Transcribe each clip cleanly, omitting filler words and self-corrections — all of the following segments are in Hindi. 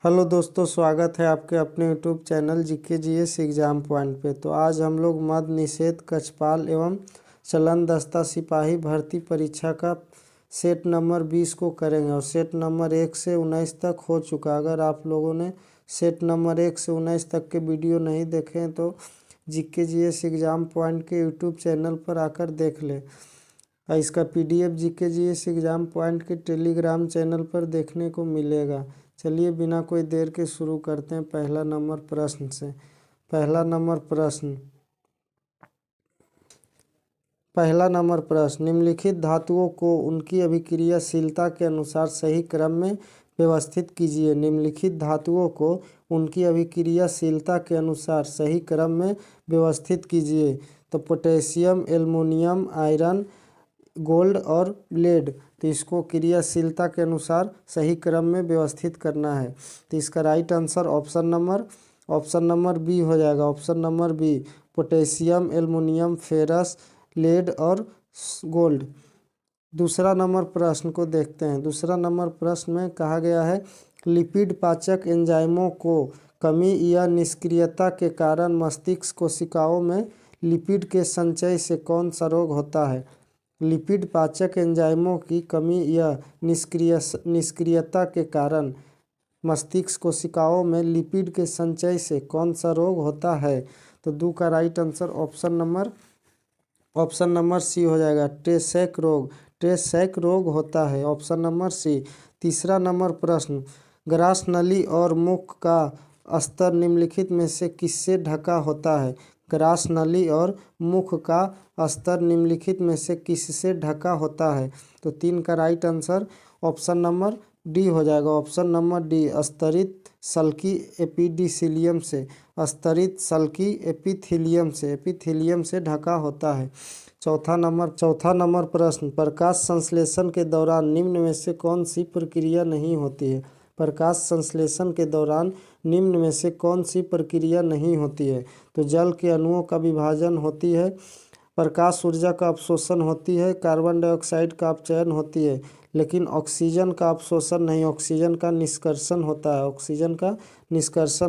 हेलो दोस्तों, स्वागत है आपके अपने YouTube channel GK GS exam point पे। तो आज हम लोग मद्य निषेध कक्षपाल एवं चलन दस्ता सिपाही भर्ती परीक्षा का सेट नंबर 20 को करेंगे और सेट नंबर 1 से 19 तक हो चुका। अगर आप लोगों ने सेट नंबर 1 से 19 तक के वीडियो नहीं देखे हैं तो जीके जीएस एग्जाम पॉइंट के यूट्यूब चैनल पर आकर देख लें। इसका PDF GK GS exam point के टेलीग्राम चैनल पर देखने को मिलेगा। चलिए बिना कोई देर के शुरू करते हैं पहला नंबर प्रश्न से। पहला नंबर प्रश्न, निम्नलिखित धातुओं को उनकी अभिक्रियाशीलता के अनुसार सही क्रम में व्यवस्थित कीजिए। निम्नलिखित धातुओं को उनकी अभिक्रियाशीलता के अनुसार सही क्रम में व्यवस्थित कीजिए। तो पोटेशियम, एल्युमिनियम, आयरन, गोल्ड और लेड, तो इसको क्रियाशीलता के अनुसार सही क्रम में व्यवस्थित करना है। तो इसका right answer option number B हो जाएगा। Option number B, potassium, aluminium, ferrous, lead और गोल्ड। दूसरा नंबर प्रश्न को देखते हैं। दूसरा नंबर प्रश्न में कहा गया है, लिपिड पाचक एंजाइमों को कमी या निष्क्रियता के कारण मस्तिष्क कोशिकाओं में लिपिड के संचय से कौन सा रोग होता है। लिपिड पाचक एंजाइमों की कमी या निष्क्रियता के कारण मस्तिष्क कोशिकाओं में लिपिड के संचय से कौन सा रोग होता है। तो दो का right answer option number C हो जाएगा। ट्रेसैक रोग होता है, ऑप्शन नंबर सी। तीसरा नंबर प्रश्न, ग्रास नली और मुख का स्तर निम्नलिखित में से किससे ढका होता है। ग्रास नली और मुख का स्तर निम्नलिखित में से किससे ढका होता है। तो 3 का right answer option number D हो जाएगा। ऑप्शन नंबर डी, स्तरित सल्की एपिडिसिलियम से, स्तरित सल्की एपिथीलियम से ढका होता है। चौथा नंबर प्रश्न, प्रकाश संश्लेषण के दौरान निम्न में से कौन सी प्रक्रिया नहीं होती है। प्रकाश संश्लेषण के दौरान निम्न में से कौन सी प्रक्रिया नहीं होती है। तो जल के अणुओं का विभाजन होती है, प्रकाश ऊर्जा का अवशोषण होती है, कार्बन डाइऑक्साइड का अपचयन होती है, लेकिन ऑक्सीजन का अवशोषण नहीं, ऑक्सीजन का निष्कर्षण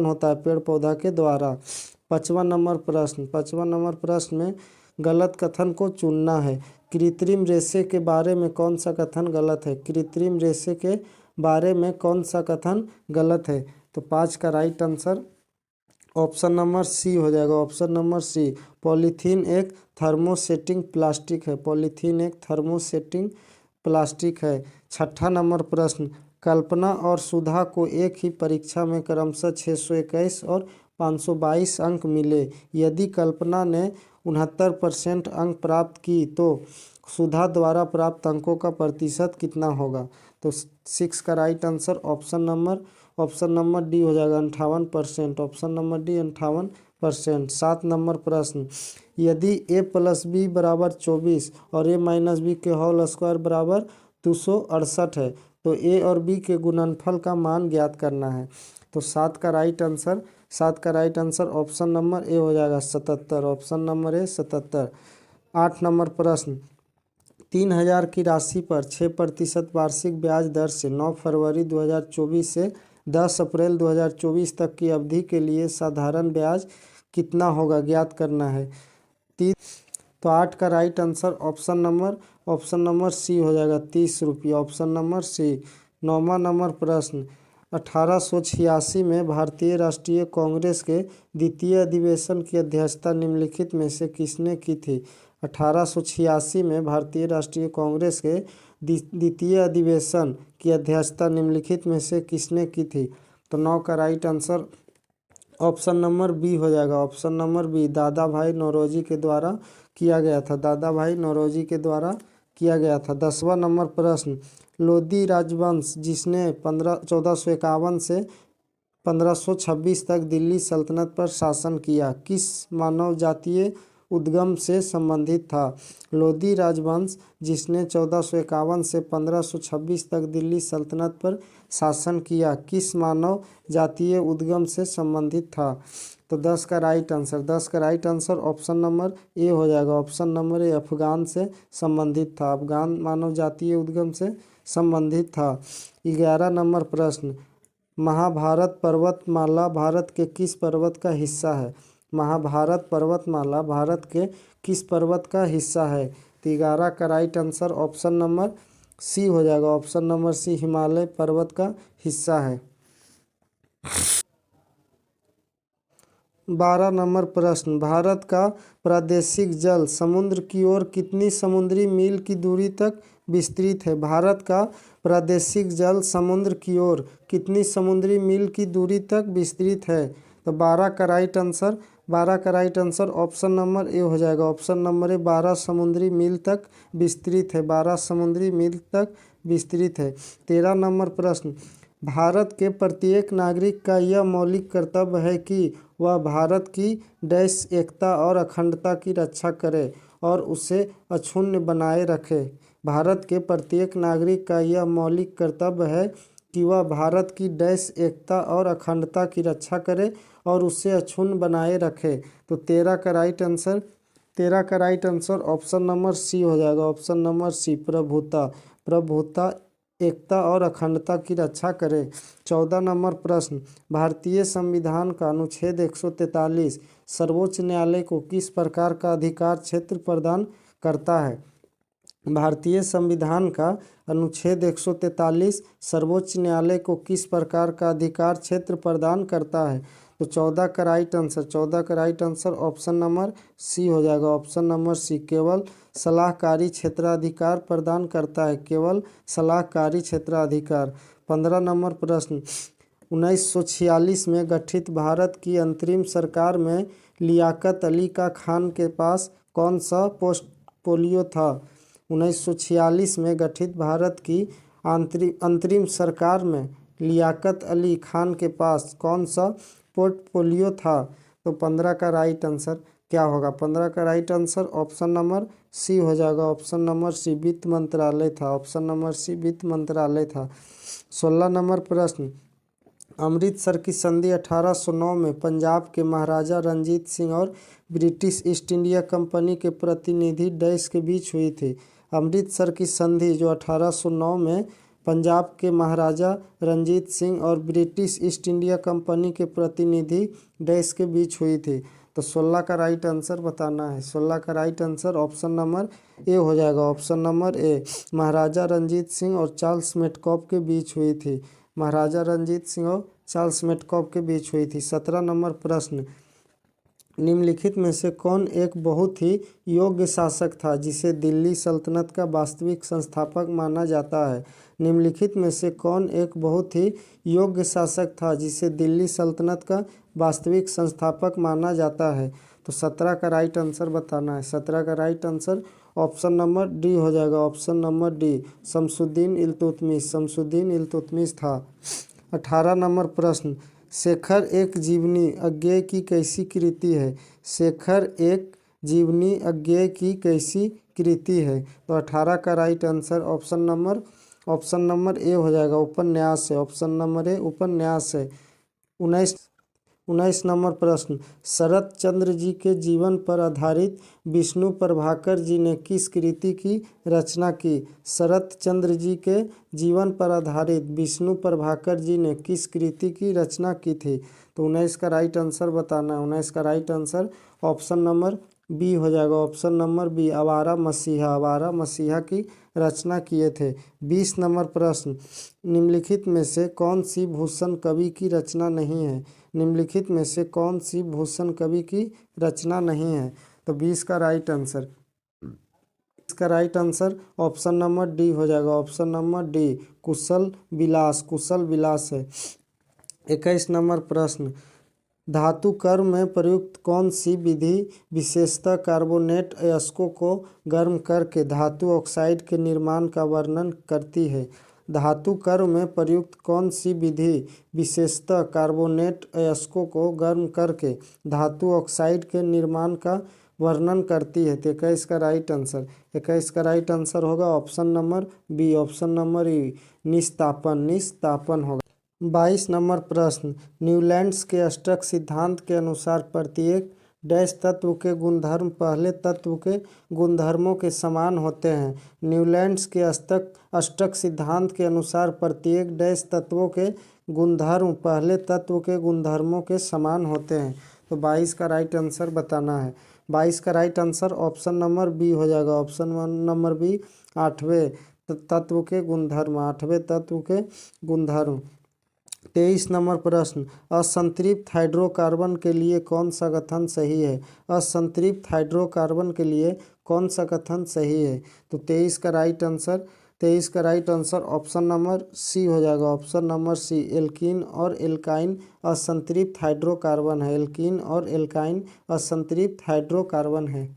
होता है पेड़ पौधा के द्वारा। पाँचवा नंबर प्रश्न में गलत कथन को चुनना है। कृत्रिम रेशे के बारे में कौन सा कथन गलत है। कृत्रिम रेशे के बारे में कौन सा कथन गलत है। तो 5 का right answer option number C हो जाएगा। ऑप्शन नंबर सी, पॉलीथीन एक थर्मोसेटिंग प्लास्टिक है। छठा नंबर प्रश्न, कल्पना और सुधा को एक ही परीक्षा में क्रमशः 621 और 522 अंक मिले। यदि कल्पना ने 69% अंक प्राप्त की तो सुधा द्वारा प्राप्त अंकों का प्रतिशत कितना होगा। तो 6 का right answer option number D हो जाएगा, 58%। Option number D 58%। 7 नंबर प्रश्न, यदि a+b बराबर 24 और a-b के होल स्क्वायर बराबर 268 है तो a और b के गुणनफल का मान ज्ञात करना है। तो 7 का राइट आंसर ऑप्शन नंबर ए हो जाएगा, 77। ऑप्शन नंबर ए 77। 8 नंबर प्रश्न, 3000 की राशि पर 6% वार्षिक ब्याज दर से 9 फरवरी 2024 से 10 अप्रैल 2024 तक की अवधि के लिए साधारण ब्याज कितना होगा, ज्ञात करना है। तो 8 का right answer option number C हो जाएगा, 30 रुपये। Option number C. 9वां नंबर प्रश्न, 1886 में भारतीय राष्ट्रीय कांग्रेस के द्वितीय अधिवेशन की अध्यक्षता निम्नलिखित में से किसने की थी। 1886 में भारतीय राष्ट्रीय कांग्रेस के द्वितीय अधिवेशन की अध्यक्षता निम्नलिखित में से किसने की थी। तो 9 का right answer option number B हो जाएगा। ऑप्शन नंबर बी, दादा भाई नौरोजी के द्वारा किया गया था। 10वां नंबर प्रश्न, लोदी राजवंश जिसने 1451 से 1526 तक दिल्ली सल्तनत पर शासन किया, किस मानव जातीय उद्गम से संबंधित था। लोदी राजवंश जिसने 1451 से 1526 तक दिल्ली सल्तनत पर शासन किया, किस मानव जातीय उद्गम से संबंधित था। तो 10 का राइट आंसर ऑप्शन नंबर ए हो जाएगा। ऑप्शन नंबर ए, अफगान से संबंधित था, अफगान मानव जातीय उद्गम से संबंधित था। 11 नंबर प्रश्न, महाभारत पर्वतमाला भारत के किस पर्वत का हिस्सा है? महाभारत पर्वतमाला भारत के किस पर्वत का हिस्सा है? तो 11 का right answer option number C हो जाएगा। ऑप्शन नंबर सी हिमालय पर्वत का हिस्सा है। 12 नंबर प्रश्न, भारत का प्रादेशिक जल समुद्र की ओर कितनी समुद्री मील की दूरी तक विस्तृत है? भारत का प्रादेशिक जल समुद्र की ओर कितनी समुद्री मील की दूरी तक विस्तृत है? तो 12 का राइट आंसर 12 का राइट आंसर ऑप्शन नंबर ए हो जाएगा। ऑप्शन नंबर ए 12 समुद्री मील तक विस्तृत है। 12 समुद्री मील तक विस्तृत है। 13 नंबर प्रश्न, भारत के प्रत्येक नागरिक का यह मौलिक कर्तव्य है कि वह भारत की देश एकता और अखंडता की रक्षा करे और उसे अक्षुण्ण बनाए रखे। भारत के प्रत्येक नागरिक का यह मौलिक कर्तव्य है कि वह भारत की देश एकता और अखंडता की रक्षा करे और उसे अक्षुण्ण बनाए रखे। तो 13 का right answer option number C हो जाएगा। ऑप्शन नंबर सी प्रभुता एकता और अखंडता की रक्षा करे। 14 नंबर प्रश्न, भारतीय संविधान का अनुच्छेद 143 सर्वोच्च न्यायालय को किस प्रकार का अधिकार क्षेत्र प्रदान करता है? भारतीय संविधान का अनुच्छेद 143 सर्वोच्च न्यायालय को किस प्रकार का अधिकार क्षेत्र प्रदान करता है? तो 14 का right answer option number C हो जाएगा। ऑप्शन नंबर सी केवल सलाहकारी क्षेत्राधिकार प्रदान करता है। केवल सलाहकारी क्षेत्राधिकार। 15 नंबर प्रश्न, 1946 में गठित भारत की अंतरिम सरकार में लियाकत अली खान के पास कौन सा पोर्टफोलियो था? 1946 में गठित भारत की अंतरिम सरकार में लियाकत अली खान के पास कौन सा पोर्टफोलियो था? तो 15 का राइट आंसर क्या होगा? 15 का right answer option number C हो जाएगा। ऑप्शन नंबर सी वित्त मंत्रालय था। ऑप्शन नंबर सी वित्त मंत्रालय था। 16 नंबर प्रश्न, अमृतसर की संधि 1809 में पंजाब के महाराजा रंजीत सिंह और ब्रिटिश ईस्ट इंडिया कंपनी के प्रतिनिधि देश के बीच हुई थी। अमृतसर की संधि जो 1809 में पंजाब के महाराजा रंजीत सिंह और ब्रिटिश ईस्ट इंडिया कंपनी के प्रतिनिधि देश के बीच हुई थी। तो 16 का राइट आंसर बताना है। 16 का राइट आंसर ऑप्शन नंबर ए हो जाएगा। ऑप्शन नंबर ए महाराजा रंजीत सिंह और चार्ल्स मेटकॉफ के बीच हुई थी। महाराजा रंजीत सिंह और चार्ल्स मेटकॉफ के बीच हुई थी। 17 नंबर प्रश्न, निम्नलिखित में से कौन एक बहुत ही योग्य शासक था जिसे दिल्ली सल्तनत का वास्तविक संस्थापक माना जाता है? निम्नलिखित में से कौन एक बहुत ही योग्य शासक था जिसे दिल्ली सल्तनत का वास्तविक संस्थापक माना जाता है? तो 17 का राइट आंसर बताना है। 17 का right answer option number D हो जाएगा। Option number D Shamsuddin Iltutmish था। 18 नंबर प्रश्न, शेखर एक जीवनी अज्ञेय की कैसी कृति है? शेखर एक जीवनी अज्ञेय की कैसी कृति है? तो 18 का राइट आंसर ऑप्शन नंबर ए हो जाएगा। उपन्यास है। ऑप्शन नंबर ए उपन्यास है। 19 नंबर प्रश्न, शरत चंद्र जी के जीवन पर आधारित विष्णु प्रभाकर जी ने किस कृति की रचना की? शरत चंद्र जी के जीवन पर आधारित विष्णु प्रभाकर जी ने किस कृति की रचना की थी? तो 19 का राइट आंसर बताना है। 19 का right answer option number B हो जाएगा। ऑप्शन नंबर बी आवारा मसीहा की रचना किए थे। 20 नंबर प्रश्न, निम्नलिखित में से कौन सी भूषण कवि की रचना नहीं है? निम्नलिखित में से कौन सी भूषण कवि की रचना नहीं है? तो 20 का राइट आंसर इसका right answer option number D हो जाएगा। ऑप्शन नंबर डी कुशल विलास है। 21 नंबर प्रश्न, धातु कर्म में प्रयुक्त कौन सी विधि विशेषतः कार्बोनेट अयस्कों को गर्म करके धातु ऑक्साइड के निर्माण का वर्णन करती है? धातु कर्म में प्रयुक्त कौन सी विधि विशेषतः कार्बोनेट अयस्कों को गर्म करके धातु ऑक्साइड के निर्माण का वर्णन करती है? तो 21 का राइट आंसर होगा option number B. Option number E निस्तापन होगा। 22 नंबर प्रश्न, न्यूलैंड्स के अष्टक सिद्धांत के अनुसार प्रत्येक डैश तत्व के गुणधर्म पहले तत्व के गुणधर्मों के समान होते हैं। न्यूलैंड्स के अष्टक सिद्धांत के अनुसार प्रत्येक डैश तत्वों के गुणधर्म पहले तत्व के गुणधर्मों के समान होते हैं। तो 22 का राइट आंसर बताना है। 22 का right answer option number B हो जाएगा। ऑप्शन नंबर बी, आठवें तत्व के गुणधर्म, आठवें तत्व के गुणधर्म। 23 नंबर प्रश्न, असंतृप्त हाइड्रोकार्बन के लिए कौन सा कथन सही है? असंतृप्त हाइड्रोकार्बन के लिए कौन सा कथन सही है? तो 23 का right answer option number C हो जाएगा। ऑप्शन नंबर सी, एल्कीन और एल्काइन असंतृप्त हाइड्रोकार्बन है। एल्कीन और एल्काइन असंतृप्त हाइड्रोकार्बन है।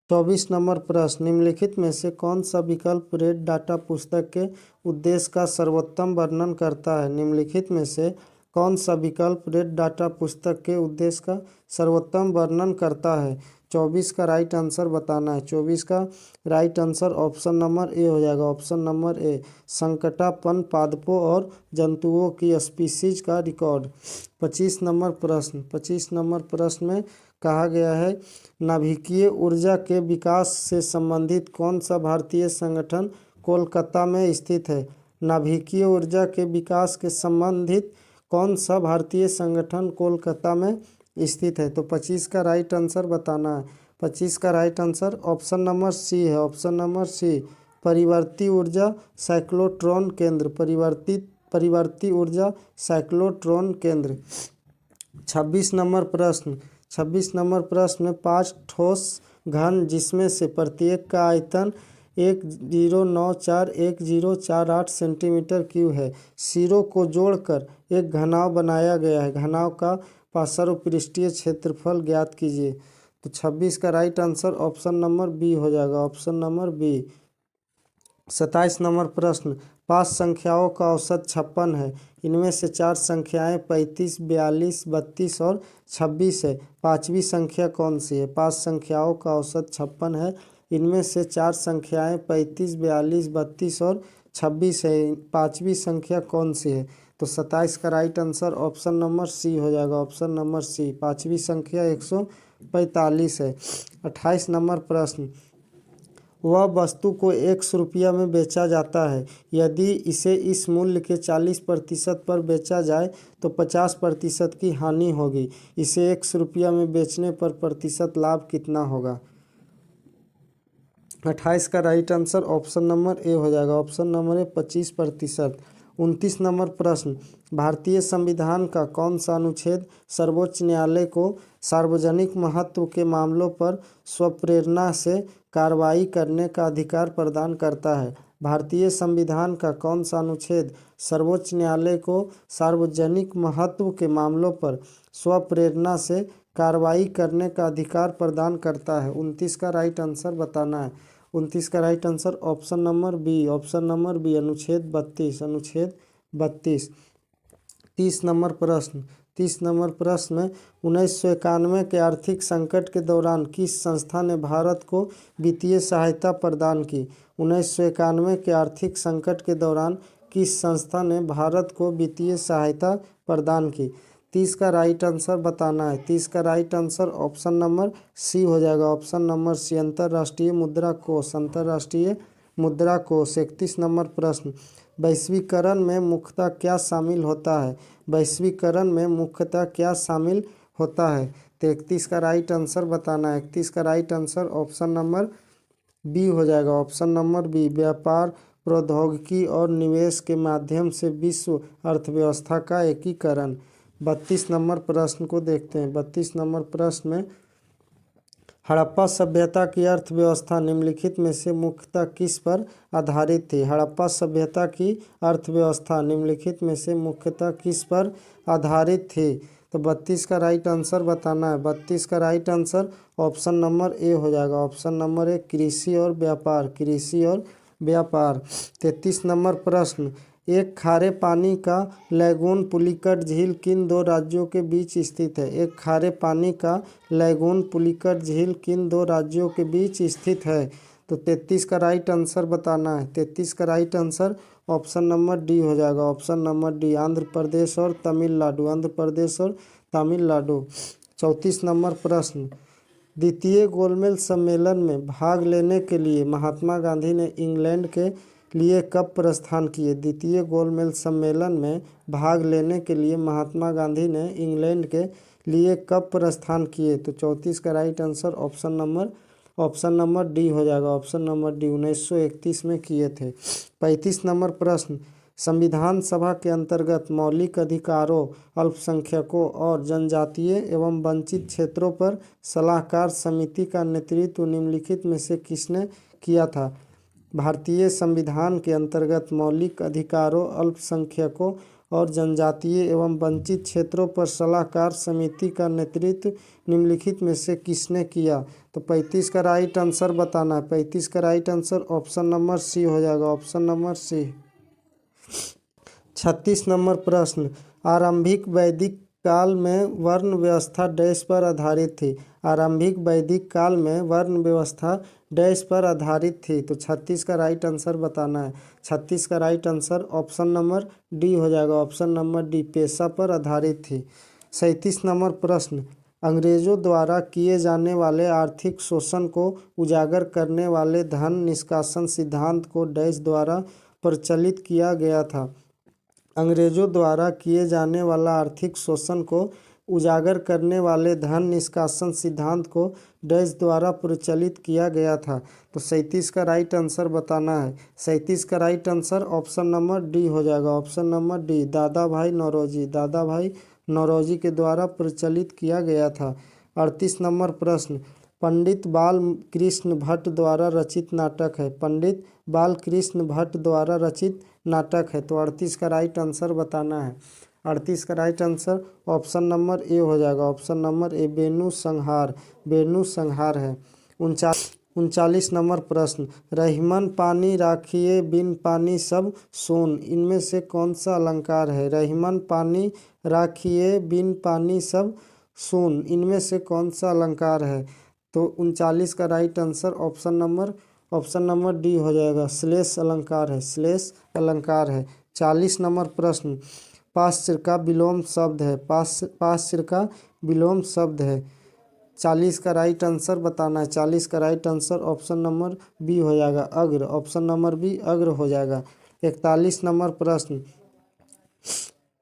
24 नंबर प्रश्न, निम्नलिखित में से कौन सा विकल्प रेड डाटा पुस्तक के उद्देश्य का सर्वोत्तम वर्णन करता है? निम्नलिखित में से कौन सा विकल्प रेड डाटा पुस्तक के उद्देश्य का सर्वोत्तम वर्णन करता है? 24 का राइट आंसर बताना है। 24 का राइट आंसर ऑप्शन नंबर ए हो जाएगा। ऑप्शन नंबर ए, संकटापन्न पादपों और जंतुओं की स्पीसीज का रिकॉर्ड। 25 नंबर प्रश्न, 25 नंबर प्रश्न में कहा गया है, नाभिकीय ऊर्जा के विकास से संबंधित कौन सा भारतीय संगठन कोलकाता में स्थित है? नाभिकीय ऊर्जा के विकास के संबंधित कौन सा भारतीय संगठन कोलकाता में स्थित है? तो 25 का राइट आंसर बताना है। 25 का right answer option number C है। ऑप्शन नंबर सी, परिवर्ती ऊर्जा साइक्लोट्रॉन केंद्र, परिवर्ती ऊर्जा साइक्लोट्रॉन केंद्र। 26 नंबर प्रश्न, 26 नंबर प्रश्न में 5 ठोस घन जिसमें से प्रत्येक का आयतन 10941048 सेंटीमीटर क्यूब है, सिरों को जोड़कर एक घनाव बनाया गया है। घनाव का पार्श्वपृष्ठीय क्षेत्रफल ज्ञात कीजिए। तो 26 का right answer option number B हो जाएगा। Option number B. 27 नंबर प्रश्न, 5 संख्याओं का औसत 56 है। इनमें से 4 संख्याएं 35, 42, 32 और 26 है। पांचवी संख्या कौन सी है? 5 संख्याओं का औसत 56 है। इनमें से 4 संख्याएं 35, 42, 32 और 26 है। पांचवी संख्या कौन सी है? तो 27 का right answer option number C हो जाएगा। ऑप्शन नंबर सी, पांचवी संख्या 145 है। 28 नंबर प्रश्न, वह वस्तु को 100 रुपया में बेचा जाता है। यदि इसे इस मूल्य के 40% पर बेचा जाए तो 50% की हानि होगी। इसे 100 रुपया में बेचने पर प्रतिशत लाभ कितना होगा? 28 का राइट आंसर ऑप्शन नंबर ए हो जाएगा। ऑप्शन नंबर ए, 25%। 29 नंबर प्रश्न, भारतीय संविधान का कौन सा अनुच्छेद सर्वोच्च न्यायालय को सार्वजनिक महत्व के मामलों पर स्वप्रेरणा से कार्रवाई करने का अधिकार प्रदान करता है? भारतीय संविधान का कौन सा अनुच्छेद सर्वोच्च न्यायालय को सार्वजनिक महत्व के मामलों पर स्वप्रेरणा से कार्रवाई करने का अधिकार प्रदान करता है? 29 का राइट आंसर बताना है। 29 का right answer option number B. Option number B, अनुच्छेद 32। अनुच्छेद 32। 30 नंबर प्रश्न, 30 नंबर प्रश्न में 1991 के आर्थिक संकट के दौरान किस संस्था ने भारत को वित्तीय सहायता प्रदान की? 1991 के आर्थिक संकट के दौरान किस संस्था ने भारत को वित्तीय सहायता प्रदान की? 30 का राइट आंसर बताना है। 30 का right answer option number C हो जाएगा। ऑप्शन नंबर सी, अंतर्राष्ट्रीय मुद्रा कोष, अंतर्राष्ट्रीय मुद्रा कोष। 31 नंबर प्रश्न, वैश्वीकरण में मुख्यतः क्या शामिल होता है? वैश्वीकरण में मुख्यतः क्या शामिल होता है? तो 31 का राइट आंसर बताना है। 31 का right answer option number B हो जाएगा। ऑप्शन नंबर बी, व्यापार, प्रौद्योगिकी और निवेश के माध्यम से विश्व अर्थव्यवस्था का एकीकरण। 32 नंबर प्रश्न को देखते हैं। 32 नंबर प्रश्न में, हड़प्पा सभ्यता की अर्थव्यवस्था निम्नलिखित में से मुख्यतः किस पर आधारित थी? हड़प्पा सभ्यता की अर्थव्यवस्था निम्नलिखित में से मुख्यतः किस पर आधारित थी? तो 32 का राइट आंसर बताना है। 32 का राइट आंसर ऑप्शन नंबर ए हो जाएगा। ऑप्शन नंबर ए, कृषि और व्यापार, कृषि और व्यापार। 33 नंबर प्रश्न, एक खारे पानी का लैगून पुलिकट झील किन 2 राज्यों के बीच स्थित है? एक खारे पानी का लैगून पुलिकट झील किन 2 राज्यों के बीच स्थित है? तो 33 का राइट आंसर बताना है। 33 का right answer option number D हो जाएगा। Option number D, Andhra Pradesh और तमिलनाडु, आंध्र प्रदेश और तमिलनाडु। 34 नंबर प्रश्न, द्वितीय गोलमेज सम्मेलन में भाग लेने के लिए महात्मा गांधी ने इंग्लैंड के लिए कब प्रस्थान किए? द्वितीय गोलमेज सम्मेलन में भाग लेने के लिए महात्मा गांधी ने इंग्लैंड के लिए कब प्रस्थान किए? तो 34 का right answer option number D हो जाएगा। ऑप्शन नंबर डी 1931 में किए थे। 35 नंबर प्रश्न, संविधान सभा के अंतर्गत मौलिक अधिकारों, अल्पसंख्यकों और जनजातीय एवं वंचित क्षेत्रों पर सलाहकार समिति का नेतृत्व निम्नलिखित में से किसने किया था? भारतीय संविधान के अंतर्गत मौलिक अधिकारों, अल्पसंख्यकों और जनजातीय एवं वंचित क्षेत्रों पर सलाहकार समिति का नेतृत्व निम्नलिखित में से किसने किया? तो 35 का राइट आंसर बताना है। 35 का right answer option number C हो जाएगा। ऑप्शन नंबर सी। 36 नंबर प्रश्न, आरंभिक वैदिक काल में वर्ण व्यवस्था डैश पर आधारित थी? आरंभिक वैदिक काल में वर्ण व्यवस्था डैश पर आधारित थी? तो 36 का राइट आंसर बताना है। 36 का right answer option number D हो जाएगा। ऑप्शन नंबर डी, पेशा पर आधारित थी। 37 नंबर प्रश्न, अंग्रेजों द्वारा किए जाने वाले आर्थिक शोषण को उजागर करने वाले धन निष्कासन सिद्धांत को डैश द्वारा प्रचलित किया गया था? अंग्रेजों द्वारा किए जाने वाला आर्थिक शोषण को उजागर करने वाले धन निष्कासन सिद्धांत को डैश द्वारा प्रचलित किया गया था? तो 37 का राइट आंसर बताना है। 37 का right answer option number D हो जाएगा। ऑप्शन नंबर डी, दादा भाई नौरोजी के द्वारा प्रचलित किया गया था। 38 नंबर प्रश्न, पंडित बाल कृष्ण भट्ट द्वारा रचित नाटक है? पंडित बाल कृष्ण भट्ट द्वारा रचित नाटक है। तो 38 का राइट आंसर बताना है। 38 का राइट आंसर ऑप्शन नंबर ए हो जाएगा। ऑप्शन नंबर ए, बेनू संहार है। 39 नंबर प्रश्न, रहीमन पानी राखिए बिन पानी सब सोन, इनमें से कौन सा अलंकार है? रहीमन पानी राखिए बिन पानी सब सोन, इनमें से कौन सा अलंकार है? तो 39 का right answer option number D हो जाएगा। श्लेष अलंकार है। श्लेष अलंकार है। 40 नंबर प्रश्न, पाश्च का विलोम शब्द है? पाश्च का विलोम शब्द है। 40 का राइट आंसर बताना है। 40 का right answer option number B हो जाएगा, अग्र। ऑप्शन नंबर बी, अग्र हो जाएगा। 41 नंबर प्रश्न,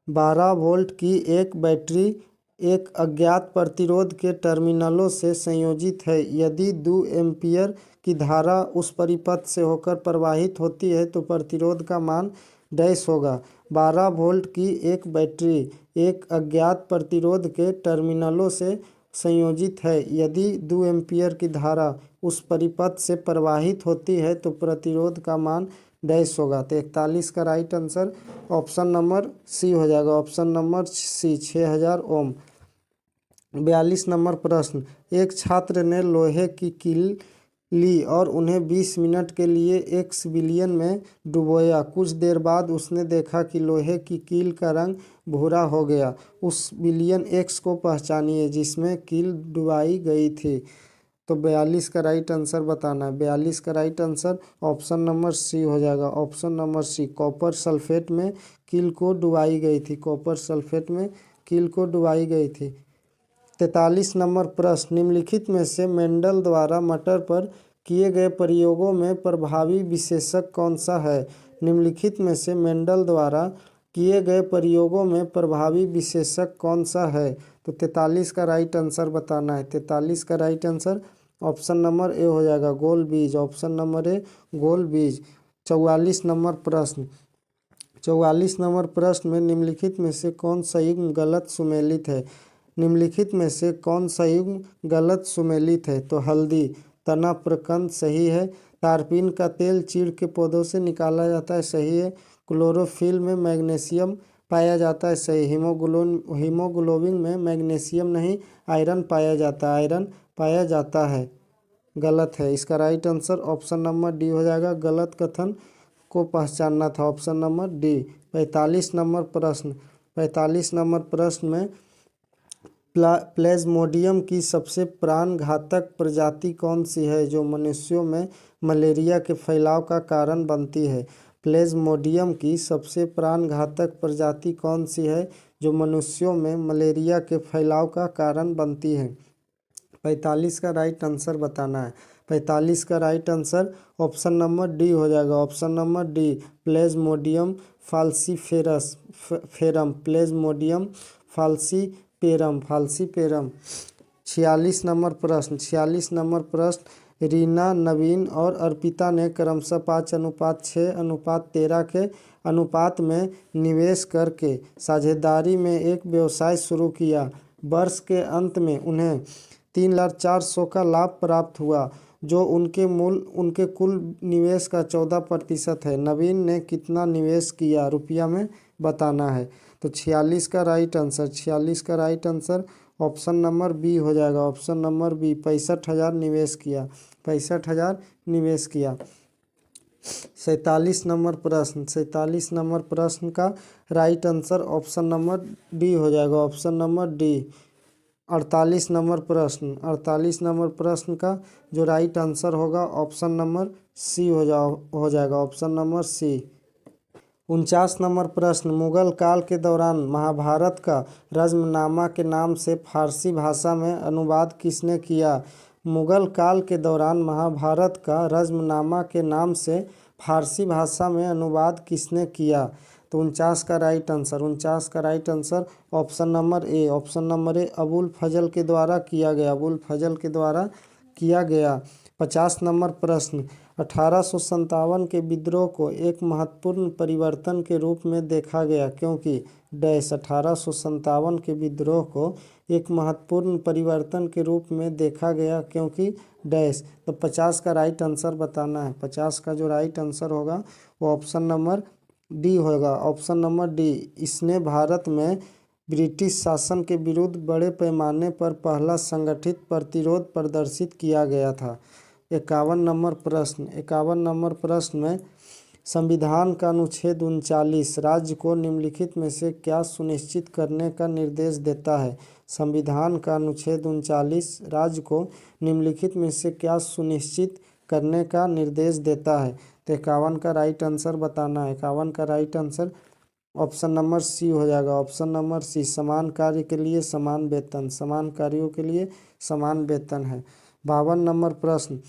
12 वोल्ट की एक बैटरी एक अज्ञात प्रतिरोध के टर्मिनलों से संयोजित है। यदि 2 एम्पीयर की धारा उस परिपथ से होकर प्रवाहित होती है तो प्रतिरोध का मान डैश होगा। 12 वोल्ट की एक बैटरी एक अज्ञात प्रतिरोध के टर्मिनलों से संयोजित है। यदि 2 एम्पीयर की धारा उस परिपथ से प्रवाहित होती है तो प्रतिरोध का मान डैश होगा। तो 41 का right answer option number C हो जाएगा। Option number C, 6000 ohm. 42 number प्रश्न, एक छात्र ने लोहे की कील ली और उन्हें 20 मिनट के लिए एक्स विलियन में डुबोया। कुछ देर बाद उसने देखा कि लोहे की कील का रंग भूरा हो गया। उस विलियन एक्स को पहचानिए जिसमें कील डुबाई गई थी। तो 42 का राइट आंसर बताना है। 42 का right answer option number C हो जाएगा। Option number C, copper sulphate में कील को डुबाई गई थी। कॉपर सल्फेट में कील को डुबाई गई थी। 43 नंबर प्रश्न, निम्नलिखित में से मेंडल द्वारा मटर पर किए गए प्रयोगों में प्रभावी विशेषक कौन सा है? निम्नलिखित में से मेंडल द्वारा किए गए प्रयोगों में प्रभावी विशेषक कौन सा है? तो 43 का राइट आंसर बताना है। 43 का राइट आंसर ऑप्शन नंबर ए हो जाएगा, गोल बीज। ऑप्शन नंबर ए, गोल बीज। 44 नंबर प्रश्न, 44 नंबर प्रश्न में निम्नलिखित में से कौन सा युग्म गलत सुमेलित है? निम्नलिखित में से कौन सा युग्म गलत सुमेलित है? तो हल्दी, तना प्रकंद सही है। तारपीन का तेल चीड़ के पौधों से निकाला जाता है, सही है। क्लोरोफिल में मैग्नीशियम पाया जाता है, सही। हीमोग्लोबिन में मैग्नीशियम नहीं, आयरन पाया जाता है। आयरन पाया जाता है, गलत है। इसका right answer option number D हो जाएगा। गलत कथन को पहचानना था। Option number D. 45 नंबर प्रश्न, 45 नंबर प्रश्न में प्लेज्मोडियम की सबसे प्राणघातक प्रजाति कौन सी है जो मनुष्यों में मलेरिया के फैलाव का कारण बनती है? प्लेज्मोडियम की सबसे प्राणघातक प्रजाति कौन सी है जो मनुष्यों में मलेरिया के फैलाव का कारण बनती है? 45 का राइट आंसर बताना है। 45 का right answer option number D हो जाएगा। Option number D, plasmodium falciparum फेरम, प्लेज्मोडियम फाल्सीपेरम। 46 नंबर प्रश्न, रीना, नवीन और अर्पिता ने क्रमशः 5:6:13 के अनुपात में निवेश करके साझेदारी में एक व्यवसाय शुरू किया। वर्ष के अंत में उन्हें 3,400,000 का लाभ प्राप्त हुआ, जो उनके कुल निवेश का 14% है। नवीन ने कितना निवेश किया रुपया में बताना है। तो 46 का right answer option number B हो जाएगा। ऑप्शन नंबर बी, 65,000 निवेश किया। 65,000 निवेश किया। 47 नंबर प्रश्न का right answer option number D हो जाएगा। Option number D. 48 नंबर प्रश्न का जो राइट आंसर होगा ऑप्शन नंबर सी हो जाएगा। ऑप्शन नंबर सी। 49 नंबर प्रश्न, मुगल काल के दौरान महाभारत का रज़्मनामा के नाम से फारसी भाषा में अनुवाद किसने किया? मुगल काल के दौरान महाभारत का रज़्मनामा के नाम से फारसी भाषा में अनुवाद किसने किया? तो 49 का right answer option number A. Option number A, Abul Fazal के द्वारा किया गया। 50 नंबर प्रश्न, 1857 के विद्रोह को एक महत्वपूर्ण परिवर्तन के रूप में देखा गया क्योंकि डैश। 1857 के विद्रोह को एक महत्वपूर्ण परिवर्तन के रूप में देखा गया क्योंकि डैश। तो 50 का राइट आंसर बताना है। 50 का जो राइट आंसर होगा वो ऑप्शन नंबर डी होगा। ऑप्शन नंबर डी, इसने भारत में ब्रिटिश शासन के विरुद्ध बड़े पैमाने पर पहला संगठित प्रतिरोध प्रदर्शित किया गया था। 51 नंबर प्रश्न में, संविधान का अनुच्छेद 39 राज्य को निम्नलिखित में से क्या सुनिश्चित करने का निर्देश देता है? संविधान का अनुच्छेद 39 राज्य को निम्नलिखित में से क्या सुनिश्चित करने का निर्देश देता है? तो 51 का राइट आंसर बताना है। 51 का right answer option number C हो जाएगा। ऑप्शन नंबर सी, समान कार्य के लिए समान वेतन, समान कार्यों के लिए समान वेतन है। 52 नंबर प्रश्न,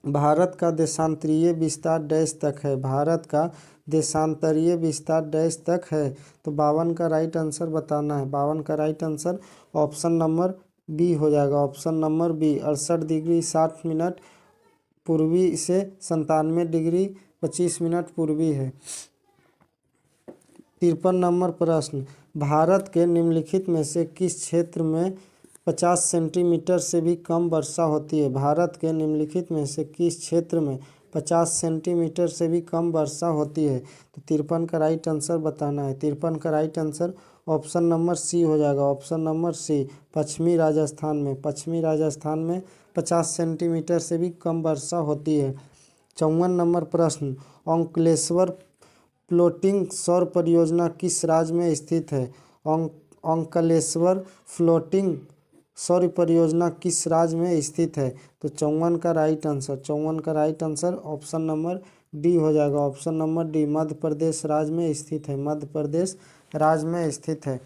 भारत का देशांतरीय विस्तार डैश तक है? भारत का देशांतरीय विस्तार डैश तक है? तो 52 का राइट आंसर बताना है। 52 का right answer option number B हो जाएगा। Option number B, 68 degree 60 minute पूर्वी से 97 डिग्री 25 मिनट पूर्वी है। 53 नंबर प्रश्न, भारत के निम्नलिखित में से किस क्षेत्र में 50 सेंटीमीटर से भी कम वर्षा होती है? भारत के निम्नलिखित में से किस क्षेत्र में 50 सेंटीमीटर से भी कम वर्षा होती है? तो 53 का राइट आंसर बताना है। 53 का right answer option number C हो जाएगा। ऑप्शन नंबर सी, पश्चिमी राजस्थान में 50 सेंटीमीटर से भी कम वर्षा होती है। 54 नंबर प्रश्न, ओंकालेश्वर फ्लोटिंग सौर परियोजना किस राज्य में स्थित है? ओंकालेश्वर फ्लोटिंग सौर परियोजना किस राज्य में स्थित है? तो 54 का right answer option number D हो जाएगा। Option number D, Madhya Pradesh राज्य में स्थित है। मध्य प्रदेश राज्य में स्थित है।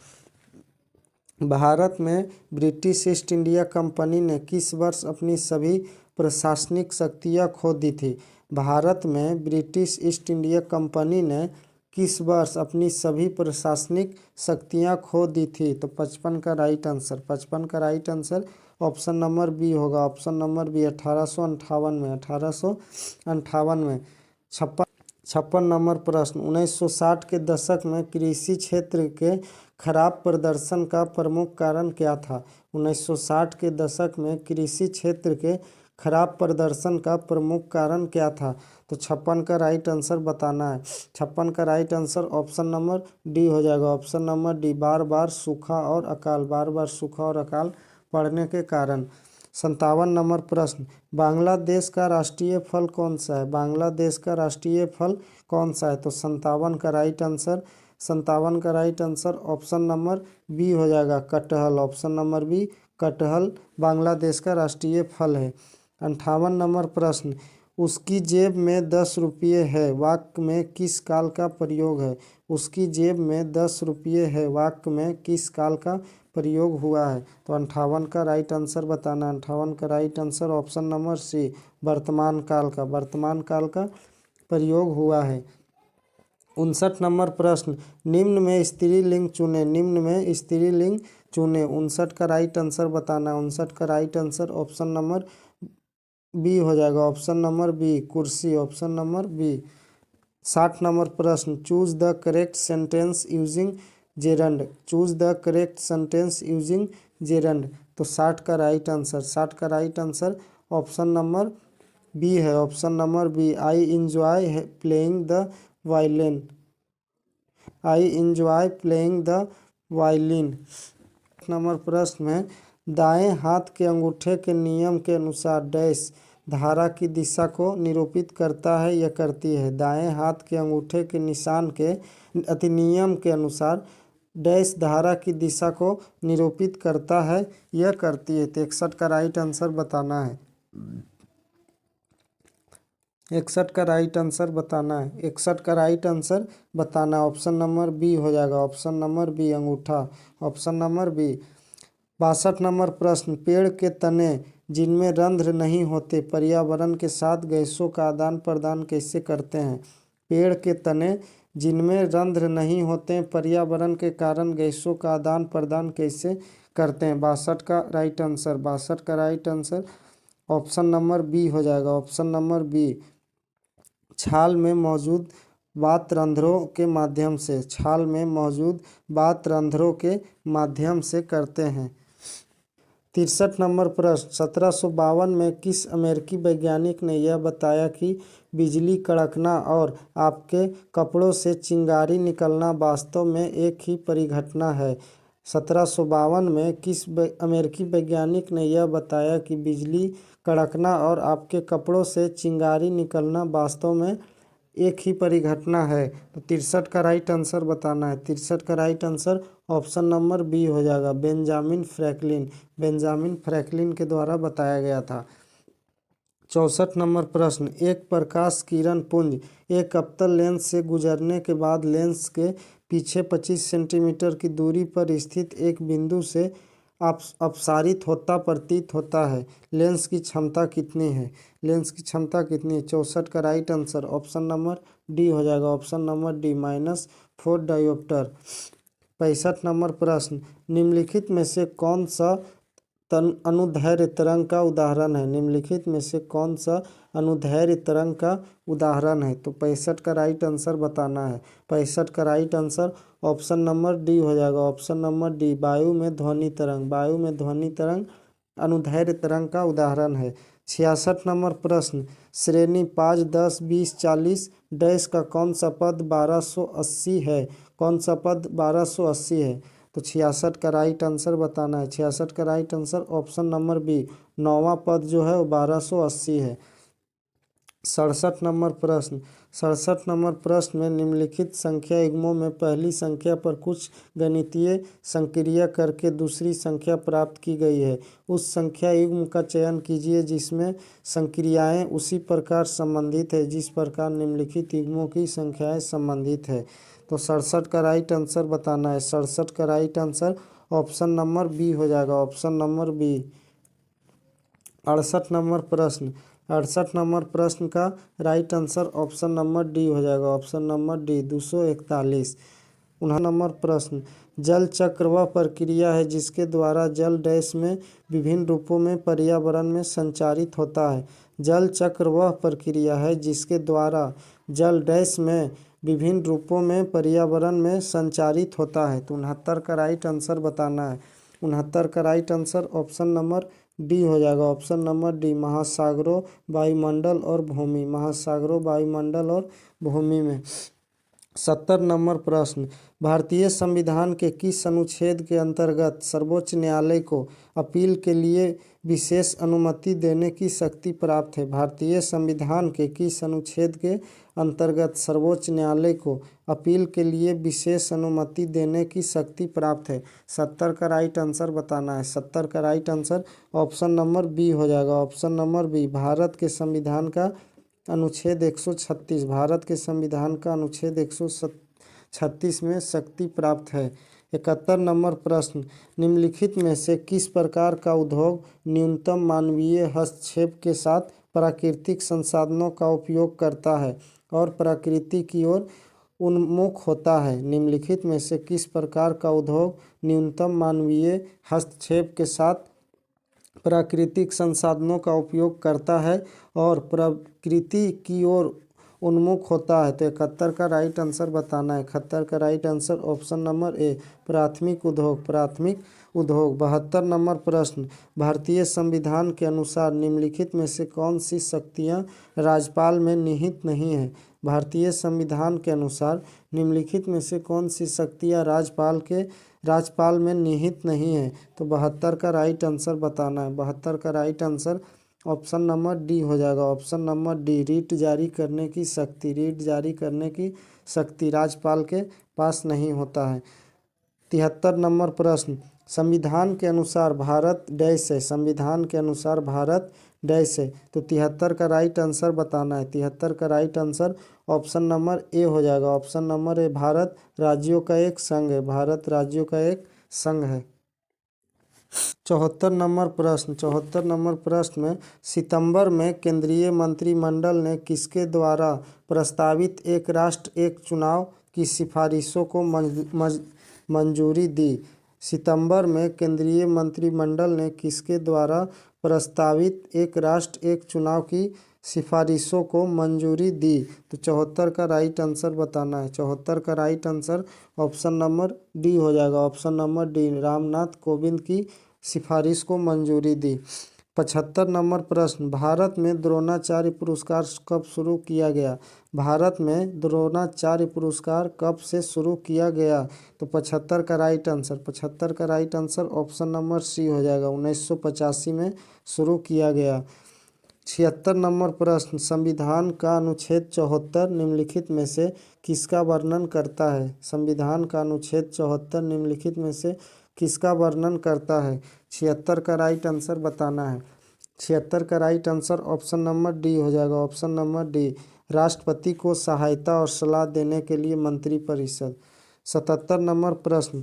भारत में ब्रिटिश ईस्ट इंडिया कंपनी ने किस वर्ष अपनी सभी प्रशासनिक शक्तियां खो दी थी? भारत में ब्रिटिश ईस्ट इंडिया कंपनी ने किस वर्ष अपनी सभी प्रशासनिक शक्तियां खो दी थी? तो 55 का right answer option number B होगा। ऑप्शन नंबर बी, 1858 में। 1858 में। 56 नंबर प्रश्न, 1960 के दशक में कृषि क्षेत्र के खराब प्रदर्शन का प्रमुख कारण क्या था? 1960 के दशक में कृषि क्षेत्र के खराब प्रदर्शन का प्रमुख कारण क्या था? तो 56 का राइट आंसर बताना है। 56 का right answer option number D हो जाएगा। ऑप्शन नंबर डी, बार बार सूखा और अकाल पड़ने के कारण। 57 नंबर प्रश्न, बांग्लादेश का राष्ट्रीय फल कौन सा है? बांग्लादेश का राष्ट्रीय फल कौन सा है? तो 57 का right answer option number B हो जाएगा, कटहल। ऑप्शन नंबर बी, कटहल बांग्लादेश का राष्ट्रीय फल है। 58 नंबर प्रश्न, उसकी जेब में 10 रुपये है वाक्य में किस काल का प्रयोग है। उसकी जेब में 10 रुपये है वाक्य में किस काल का प्रयोग हुआ है। तो 58 का राइट आंसर बताना। 58 का right answer option number C, वर्तमान काल का, वर्तमान काल का प्रयोग हुआ है। 59 नंबर प्रश्न, निम्न में स्त्रीलिंग चुने, निम्न में स्त्रीलिंग चुने। 59 का राइट आंसर बताना। 59 का right answer option number B हो जाएगा, ऑप्शन नंबर बी, कुर्सी, ऑप्शन नंबर बी। 60 नंबर प्रश्न, choose the correct sentence using gerund, choose the correct sentence using gerund. तो 60 का राइट आंसर, 60 का right answer option number B है, option number B. I enjoy playing the violin, I enjoy playing the violin. Number प्रश्न में दाएं हाथ के अंगूठे के नियम के अनुसार डैश धारा की दिशा को निरूपित करता है या करती है। दाएं हाथ के अंगूठे के निशान के अधिनियम के अनुसार डैश धारा की दिशा को निरूपित करता है या करती है। तो 61 का राइट आंसर बताना है। 61 का राइट आंसर बताना है। 61 का राइट आंसर बताना, ऑप्शन नंबर बी हो जाएगा, ऑप्शन नंबर बी, अंगूठा, ऑप्शन नंबर बी। 62 नंबर प्रश्न, पेड़ के तने जिनमें रंध्र नहीं होते पर्यावरण के साथ गैसों का आदान प्रदान कैसे करते हैं। पेड़ के तने जिनमें रंध्र नहीं होते पर्यावरण के कारण गैसों का आदान प्रदान कैसे करते हैं। 62 का राइट आंसर, 62 का right answer option number B हो जाएगा, ऑप्शन नंबर बी, छाल में मौजूद वात रंध्रों के माध्यम से, छाल में मौजूद वात रंध्रों के माध्यम से करते हैं। 63 नंबर प्रश्न, 1752 में किस अमेरिकी वैज्ञानिक ने यह बताया कि बिजली कड़कना और आपके कपड़ों से चिंगारी निकलना वास्तव में एक ही परिघटना है। 1752 में किस अमेरिकी वैज्ञानिक ने यह बताया कि बिजली कड़कना और आपके कपड़ों से चिंगारी निकलना वास्तव में एक ही परिघटना है। तो 63 का राइट आंसर बताना है। 63 का right answer option number B हो जाएगा, बेंजामिन फ्रैंकलिन, बेंजामिन फ्रैंकलिन के द्वारा बताया गया था। 64 नंबर प्रश्न, एक प्रकाश किरण पुंज एक अवतल लेंस से गुजरने के बाद लेंस के पीछे 25 सेंटीमीटर की दूरी पर स्थित एक बिंदु से अपसारित होता प्रतीत होता है। लेंस की क्षमता कितनी है, लेंस की क्षमता कितनी है। 64 का right answer option number D हो जाएगा, option number D, -4 dioptre. 65 number प्रश्न, निम्नलिखित में से कौन सा अनुदैर्ध्य तरंग का उदाहरण है। निम्नलिखित में से कौन सा अनुदैर्ध्य तरंग का उदाहरण है। तो 65 का राइट आंसर बताना है। 65 का right answer option number D हो जाएगा, ऑप्शन नंबर डी, वायु में ध्वनि तरंग, वायु में ध्वनि तरंग अनुदैर्ध्य तरंग का उदाहरण है। 66 नंबर प्रश्न, श्रेणी 5, 10, 20, 40 डैश का कौन सा पद 1280 है। कौन सा पद 1280 है। तो 66 का राइट आंसर बताना है। 66 का right answer option number B, 9वां पद जो है वो 1280 है। 67 नंबर प्रश्न, 67 नंबर प्रश्न में निम्नलिखित संख्या युग्मों में पहली संख्या पर कुछ गणितीय संक्रिया करके दूसरी संख्या प्राप्त की गई है। उस संख्या युग्म का चयन कीजिए जिसमें संक्रियाएं उसी प्रकार संबंधित है जिस प्रकार निम्नलिखित युग्मों की संख्याएं संबंधित है। तो 67 का राइट आंसर बताना है। 67 का right answer option number B हो जाएगा, ऑप्शन नंबर बी। 68 नंबर प्रश्न, 68 नंबर प्रश्न का right answer option number D हो जाएगा, ऑप्शन नंबर डी, 241। 59 नंबर प्रश्न, जल चक्र वह प्रक्रिया है जिसके द्वारा जल डैश में विभिन्न रूपों में पर्यावरण में संचारित होता है। जल चक्र वह प्रक्रिया है जिसके द्वारा जल डैश में विभिन्न रूपों में पर्यावरण में संचारित होता है। तो 69 का राइट आंसर बताना है। 69 का right answer option number D हो जाएगा, ऑप्शन नंबर डी, महासागरों, वायुमंडल और भूमि, महासागरों, वायुमंडल और भूमि में। 70 नंबर प्रश्न, भारतीय संविधान के किस अनुच्छेद के अंतर्गत सर्वोच्च न्यायालय को अपील के लिए विशेष अनुमति देने की शक्ति प्राप्त है। भारतीय संविधान के किस अनुच्छेद के अंतर्गत सर्वोच्च न्यायालय को अपील के लिए विशेष अनुमति देने की शक्ति प्राप्त है। 70 का राइट आंसर बताना है। 70 का right answer option number B हो जाएगा, ऑप्शन नंबर बी, भारत के संविधान का अनुच्छेद 136। भारत के संविधान का अनुच्छेद 136 में शक्ति प्राप्त है। 71 नंबर प्रश्न, निम्नलिखित में से किस प्रकार का उद्योग न्यूनतम मानवीय हस्तक्षेप के साथ प्राकृतिक संसाधनों का उपयोग करता है और प्रकृति की ओर उन्मुख होता है? निम्नलिखित में से किस प्रकार का उद्योग न्यूनतम मानवीय हस्तक्षेप के साथ प्राकृतिक संसाधनों का उपयोग करता है और प्रकृति की ओर उन्मुख होता है? तो 71 का राइट आंसर बताना है। 71 का राइट आंसर ऑप्शन नंबर ए, प्राथमिक उद्योग। प्राथमिक उद्योग। 72 नंबर प्रश्न, भारतीय संविधान के अनुसार निम्नलिखित में से कौन सी शक्तियाँ राज्यपाल में निहित नहीं है? भारतीय संविधान के अनुसार निम्नलिखित में से कौन सी शक्तियाँ राज्यपाल में निहित नहीं है? तो 72 का राइट आंसर बताना है। 72 का right answer option number D हो जाएगा। ऑप्शन नंबर डी, रीट जारी करने की शक्ति। रीट जारी करने की शक्ति राज्यपाल के पास नहीं होता है। 73 नंबर प्रश्न, संविधान के अनुसार भारत डैश है। संविधान के अनुसार भारत डैश है। तो 73 का राइट आंसर बताना है। 73 का राइट आंसर ऑप्शन नंबर ए हो जाएगा। ऑप्शन नंबर ए, भारत राज्यों का एक संघ है। भारत राज्यों का एक संघ है। 74 नंबर प्रश्न, 74 नंबर प्रश्न में सितंबर में केंद्रीय मंत्रिमंडल ने किसके द्वारा प्रस्तावित एक राष्ट्र एक चुनाव की सिफारिशों को मंजूरी दी? सितंबर में केंद्रीय मंत्रिमंडल ने किसके द्वारा प्रस्तावित एक राष्ट्र एक चुनाव की सिफारिशों को मंजूरी दी? तो 74 का राइट आंसर बताना है। 74 का right answer option number D हो जाएगा। Option number D, Ramnath Kovind की सिफारिश को मंजूरी दी। 75 नंबर प्रश्न, भारत में द्रोणाचार्य पुरस्कार कब शुरू किया गया? भारत में द्रोणाचार्य पुरस्कार कब से शुरू किया गया? तो 75 का राइट आंसर, 75 का right answer option number C हो जाएगा। 1985 में शुरू किया गया। 76 नंबर प्रश्न, संविधान का अनुच्छेद 74 निम्नलिखित में से किसका वर्णन करता है? संविधान का अनुच्छेद 74 निम्नलिखित में से किसका वर्णन करता है? 76 का राइट आंसर बताना है। 76 का right answer option number D हो जाएगा। ऑप्शन नंबर डी, राष्ट्रपति को सहायता और सलाह देने के लिए मंत्रिपरिषद। 77 नंबर प्रश्न,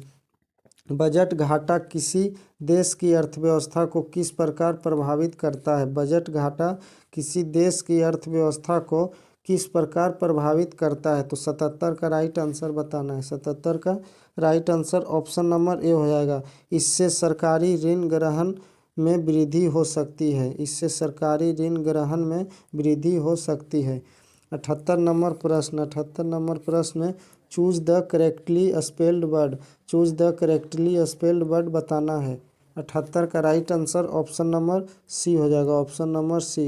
बजट घाटा किसी देश की अर्थव्यवस्था को किस प्रकार प्रभावित करता है? बजट घाटा किसी देश की अर्थव्यवस्था को किस प्रकार प्रभावित करता है? तो 77 का राइट आंसर बताना है। 77 का राइट आंसर ऑप्शन नंबर ए हो जाएगा। इससे सरकारी ऋण ग्रहण में वृद्धि हो सकती है। इससे सरकारी ऋण ग्रहण में वृद्धि हो सकती है। 78 नंबर प्रश्न, 78 नंबर प्रश्न में choose the correctly spelled word. Choose the correctly spelled word बताना है। 78 का right answer option number C हो जाएगा। Option number C.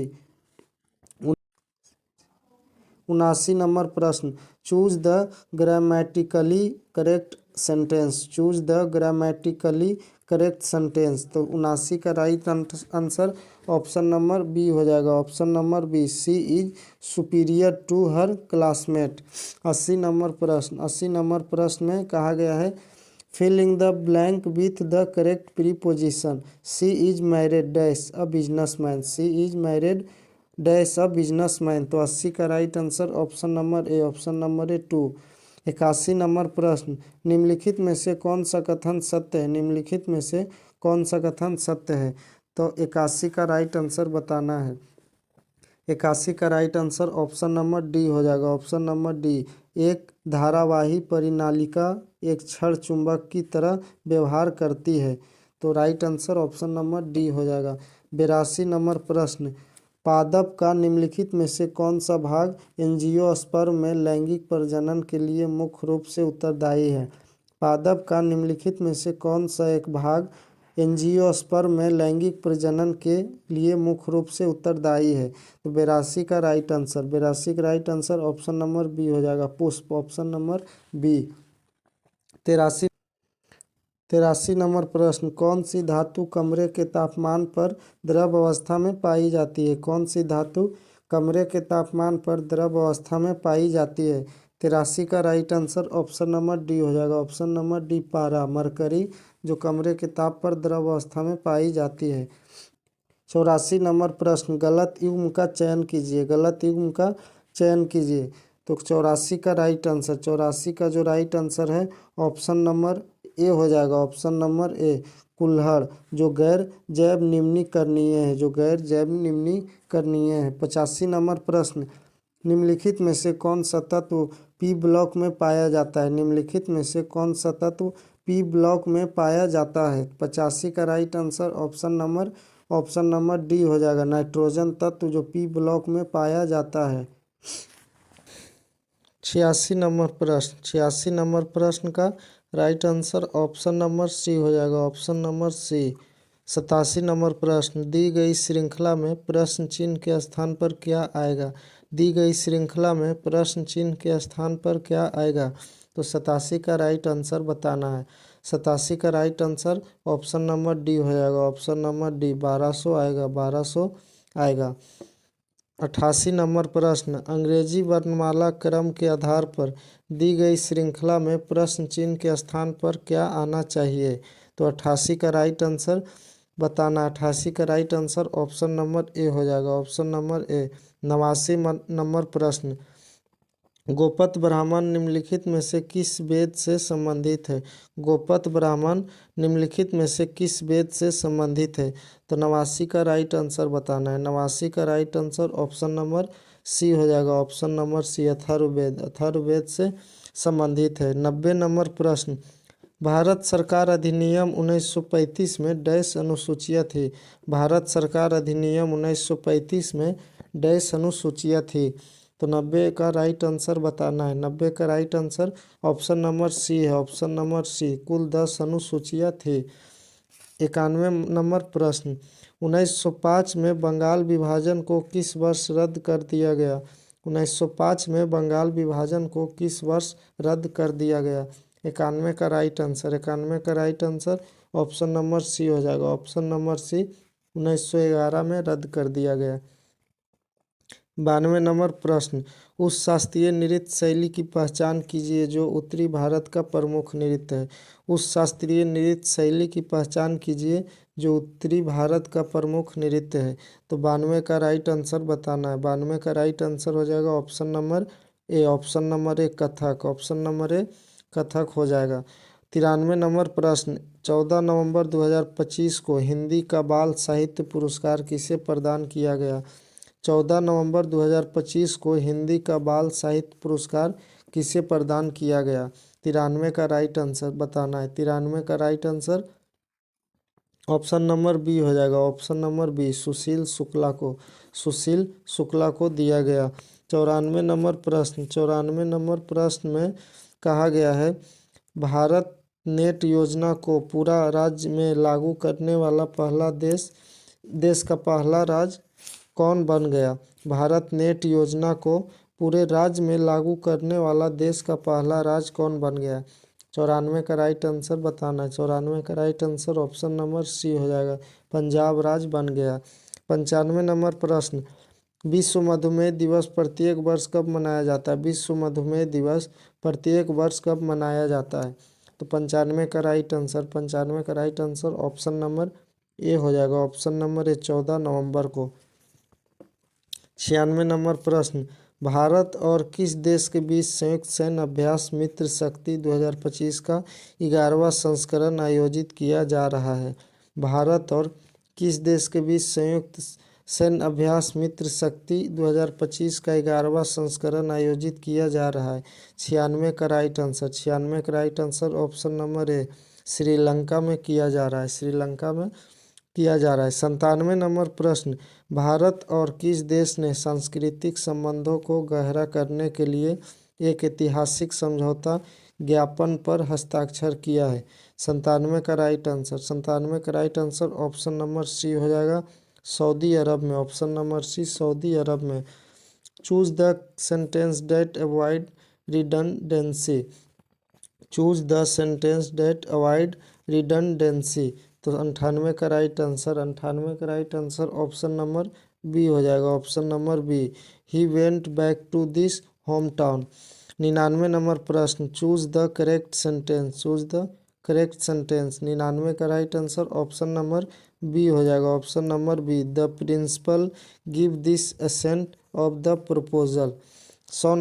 79 नंबर प्रश्न, choose the grammatically correct sentence. Choose the grammatically correct sentence. तो 79 का right answer option number B हो जाएगा। Option number B, she is superior to her classmate. 80 number प्रश्न, 80 नंबर प्रश्न में कहा गया है fill in the blank with the correct preposition. She is married dash a businessman. She is married dash a businessman. तो 80 का right answer option number A, option number A 2। 81 number प्रश्न, निम्नलिखित में से कौन सा कथन सत्य है? निम्नलिखित में से कौन सा कथन सत्य है? तो 81 का राइट आंसर बताना है। 81 का right answer option number D हो जाएगा। ऑप्शन नंबर डी, एक धारावाही परिनालिका एक क्षण चुंबक की तरह व्यवहार करती है। तो right answer option number D हो जाएगा। 82 नंबर प्रश्न, पादप का निम्नलिखित में से कौन सा भाग एंजियोस्पर्म में लैंगिक प्रजनन के लिए मुख्य रूप से उत्तरदायी है? पादप का निम्नलिखित में से कौन सा एक भाग एंजियोस्पर्म में लैंगिक प्रजनन के लिए मुख्य रूप से उत्तरदायी है? तो 82 का राइट आंसर, 82 का right answer option number B हो जाएगा, पुष्प। Option number B. 83 नंबर प्रश्न, कौन सी धातु कमरे के तापमान पर द्रव अवस्था में पाई जाती है? कौन सी धातु कमरे के तापमान पर द्रव अवस्था में पाई जाती है? 83 का right answer option number D हो जाएगा। ऑप्शन नंबर डी, पारा, मरकरी, जो कमरे के ताप पर द्रव अवस्था में पाई जाती है। 84 नंबर प्रश्न, गलत युग्म का चयन कीजिए, गलत युग्म का चयन कीजिए। तो 84 का राइट आंसर, 84 का जो राइट आंसर है ऑप्शन नंबर ए हो जाएगा, ऑप्शन नंबर ए कुल्हड़, जो गैर जैव निम्नीकरणीय है, जो गैर जैव निम्नीकरणीय है। 85 नंबर प्रश्न, निम्नलिखित में से कौन सा तत्व पी ब्लॉक में पाया जाता है, निम्नलिखित में से कौन सा तत्व पी ब्लॉक में पाया जाता है। 85 का right answer option number D हो जाएगा, नाइट्रोजन तत्व जो पी ब्लॉक में पाया जाता है। 86 नंबर प्रश्न, 86 नंबर प्रश्न का right answer option number C हो जाएगा, ऑप्शन नंबर सी। 87 नंबर प्रश्न, दी गई श्रृंखला में प्रश्न चिन्ह के स्थान पर क्या आएगा, दी गई श्रृंखला में प्रश्न चिन्ह के स्थान पर क्या आएगा। तो 87 का राइट आंसर बताना है, 87 का right answer option number D हो जाएगा, ऑप्शन नंबर डी 1200 आएगा, 1200 आएगा। 88 नंबर प्रश्न, अंग्रेजी वर्णमाला क्रम के आधार पर दी गई श्रृंखला में प्रश्न चिन्ह के स्थान पर क्या आना चाहिए। तो 88 का राइट आंसर बताना, 88 का राइट आंसर ऑप्शन नंबर ए हो जाएगा, ऑप्शन नंबर ए। 89 नंबर प्रश्न, गोपत ब्राह्मण निम्नलिखित में से किस वेद से संबंधित है, गोपत ब्राह्मण निम्नलिखित में से किस वेद से संबंधित है। तो 89 का राइट आंसर बताना है, 89 का right answer option number C हो जाएगा, option number C Atharvaveda, Atharvaveda से संबंधित है। 90 नंबर प्रश्न, भारत सरकार अधिनियम 1935 में डैश अनुसूचियाँ थी, भारत सरकार अधिनियम 1935 में डैश अनुसूचियाँ थी। तो 90 का राइट आंसर बताना है, 90 का right answer option number C है, ऑप्शन नंबर सी, कुल 10 अनुसूचियाँ थी। 91 नंबर प्रश्न, 1905 में बंगाल विभाजन को किस वर्ष रद्द कर दिया गया, 1905 में बंगाल विभाजन को किस वर्ष रद्द कर दिया गया। 91 का राइट आंसर, 91 का right answer option number C हो जाएगा, ऑप्शन नंबर सी 1911 में रद्द कर दिया गया। 92 नंबर प्रश्न, उस शास्त्रीय नृत्य शैली की पहचान कीजिए जो उत्तरी भारत का प्रमुख नृत्य है, उस शास्त्रीय नृत्य शैली की पहचान कीजिए जो उत्तरी भारत का प्रमुख नृत्य है। तो 92 का राइट आंसर बताना है, 92 का राइट आंसर हो जाएगा option number A, option number A Kathak, option number ए कथक हो जाएगा। 93 नंबर प्रश्न, 14 नवंबर 2025 को हिंदी का बाल साहित्य पुरस्कार किसे प्रदान किया गया, 14 नवंबर 2025 को हिंदी का बाल साहित्य पुरस्कार किसे प्रदान किया गया। 93 का राइट आंसर बताना है, 93 का right answer option number B हो जाएगा, option number B, Sushil Shukla को, सुशील शुक्ला को दिया गया। 94 नंबर प्रश्न, 94 नंबर प्रश्न में कहा गया है, भारत नेट योजना को पूरा राज्य में लागू करने वाला पहला देश का पहला राज्य कौन बन गया, भारत नेट योजना को पूरे राज्य में लागू करने वाला देश का पहला राज्य कौन बन गया। 94 का राइट आंसर बताना है, 94 का right answer option number C हो जाएगा, पंजाब राज्य बन गया। 95 नंबर प्रश्न, विश्व मधुमेह दिवस प्रत्येक वर्ष कब मनाया जाता है, विश्व मधुमेह दिवस प्रत्येक वर्ष कब मनाया जाता है। तो 95 का राइट आंसर, 95 का राइट आंसर ऑप्शन नंबर ए हो जाएगा, ऑप्शन नंबर ए 14 नवंबर को। 96 नंबर प्रश्न, भारत और किस देश के बीच संयुक्त सैन्य अभ्यास मित्र शक्ति 2025 का 11वां संस्करण आयोजित किया जा रहा है, भारत और किस देश के बीच संयुक्त सैन्य अभ्यास मित्र शक्ति 2025 का 11वां संस्करण आयोजित किया जा रहा है। 96 का राइट आंसर, 96 का राइट आंसर ऑप्शन नंबर ए, श्रीलंका में किया जा रहा है, श्रीलंका में किया जा रहा है। 97 नंबर प्रश्न, भारत और किस देश ने सांस्कृतिक संबंधों को गहरा करने के लिए एक ऐतिहासिक समझौता ज्ञापन पर हस्ताक्षर किया है। 97 का राइट आंसर, 97 का right answer option number C हो जाएगा, सऊदी अरब में, ऑप्शन नंबर सी, सऊदी अरब में। Choose the sentence that avoid redundancy, choose the sentence that avoid redundancy. तो 98 का राइट आंसर, 98 का right answer option number B हो जाएगा, option number B, he went back to this home town. 99 number प्रश्न, choose the correct sentence, choose the correct sentence. 99 का right answer option number B हो जाएगा। Option number B, the principal give this assent of the proposal. 100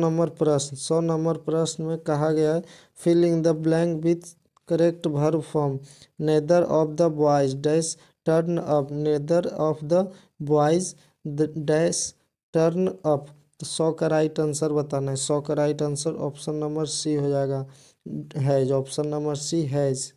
number प्रश्न में कहा गया है fill in the blank with correct verb form. Neither of the boys dash turn up, neither of the boys dash turn up. तो 100 का राइट आंसर बताना है। 100 का right answer option number C हो जाएगा, has. Option number C has.